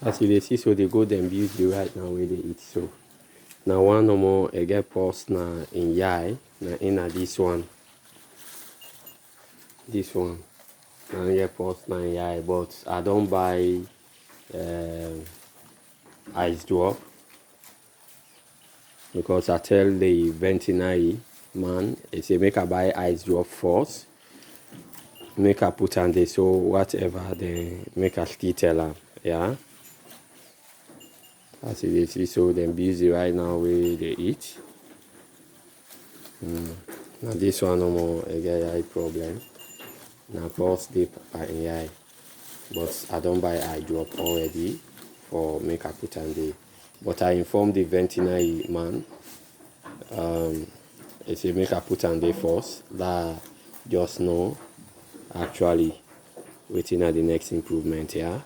As you see, so they go them busy right now where they eat. So now one no more I get post na in yai na in this one. This one. Now I get post na in yai, but I don't buy ice drop because I tell the veterinary man, I say make I buy ice drop first. Make I put on this so whatever they make I still tell them. Yeah. As you see, so them busy right now where they eat. Now this one no more I get eye problem. Now first sleep in eye. But I don't buy eye drop already for make I put on the. But I inform the veterinary man. I say make I put on the first. That just know actually waiting at the next improvement, yeah.